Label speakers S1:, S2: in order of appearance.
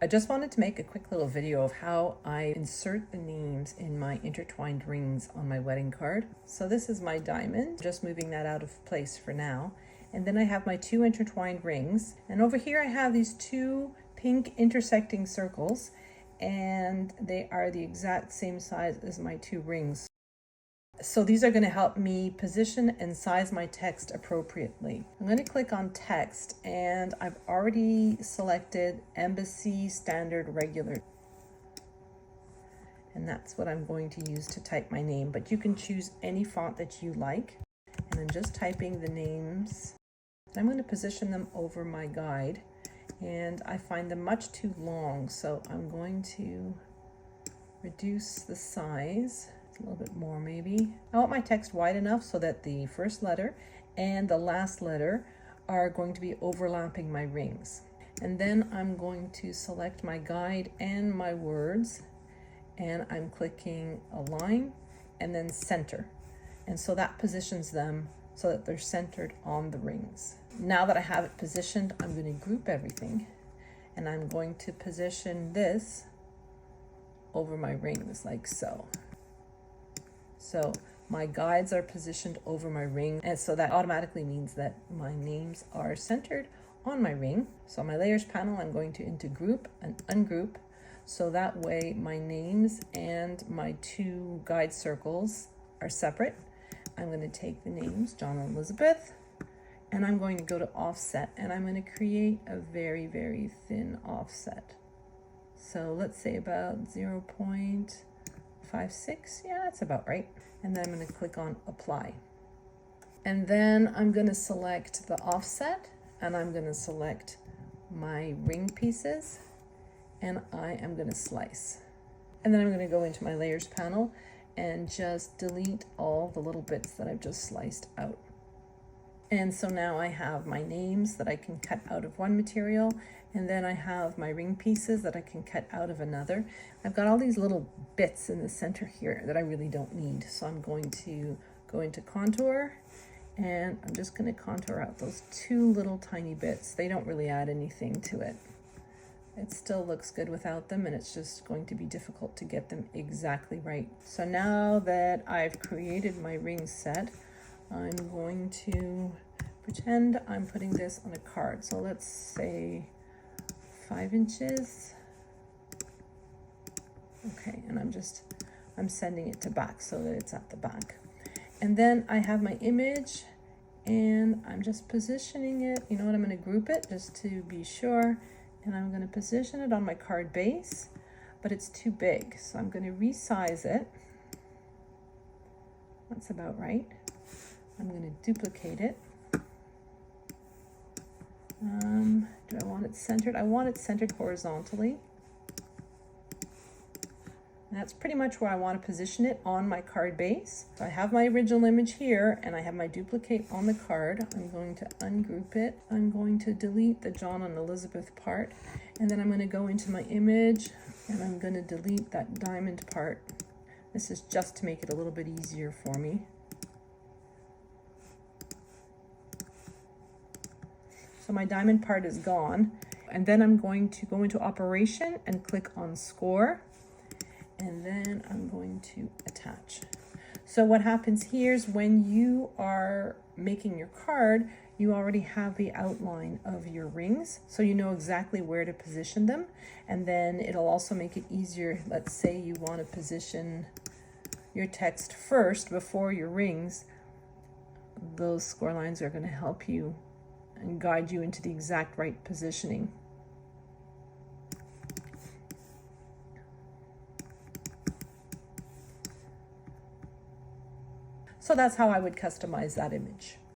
S1: I just wanted to make a quick little video of how I insert the names in my intertwined rings on my wedding card. So this is my diamond, just moving that out of place for now. And then I have my two intertwined rings. And over here I have these two pink intersecting circles, and they are the exact same size as my two rings. So these are going to help me position and size my text appropriately. I'm going to click on text, and I've already selected Embassy Standard Regular. And that's what I'm going to use to type my name, but you can choose any font that you like. And I'm just typing the names. I'm going to position them over my guide, and I find them much too long, so I'm going to reduce the size. A little bit more maybe. I want my text wide enough so that the first letter and the last letter are going to be overlapping my rings. And then I'm going to select my guide and my words, and I'm clicking align and then center. And so that positions them so that they're centered on the rings. Now that I have it positioned, I'm going to group everything, and I'm going to position this over my rings like so. So my guides are positioned over my ring, and so that automatically means that my names are centered on my ring. So on my layers panel, I'm going to into group and ungroup, so that way my names and my two guide circles are separate. I'm going to take the names John and Elizabeth, and I'm going to go to offset, and I'm going to create a very, very thin offset. So let's say about 0.56, yeah, that's about right. And then I'm going to click on apply. And then I'm going to select the offset, and I'm going to select my ring pieces, and I am going to slice. And then I'm going to go into my layers panel and just delete all the little bits that I've just sliced out. And so now I have my names that I can cut out of one material, and then I have my ring pieces that I can cut out of another. I've got all these little bits in the center here that I really don't need. So I'm going to go into contour, and I'm just going to contour out those two little tiny bits. They don't really add anything to it. It still looks good without them, and it's just going to be difficult to get them exactly right. So now that I've created my ring set, I'm going to pretend I'm putting this on a card. So let's say 5 inches. Okay, and I'm sending it to back so that it's at the back. And then I have my image, and I'm just positioning it. You know what, I'm going to group it just to be sure. And I'm going to position it on my card base, but it's too big. So I'm going to resize it. That's about right. I'm going to duplicate it. Do I want it centered? I want it centered horizontally. And that's pretty much where I want to position it on my card base. So I have my original image here, and I have my duplicate on the card. I'm going to ungroup it. I'm going to delete the John and Elizabeth part, and then I'm going to go into my image, and I'm going to delete that diamond part. This is just to make it a little bit easier for me. So my diamond part is gone. And then I'm going to go into operation and click on score. And then I'm going to attach. So what happens here is when you are making your card, you already have the outline of your rings, so you know exactly where to position them. And then it'll also make it easier. Let's say you want to position your text first before your rings. Those score lines are going to help you and guide you into the exact right positioning. So that's how I would customize that image.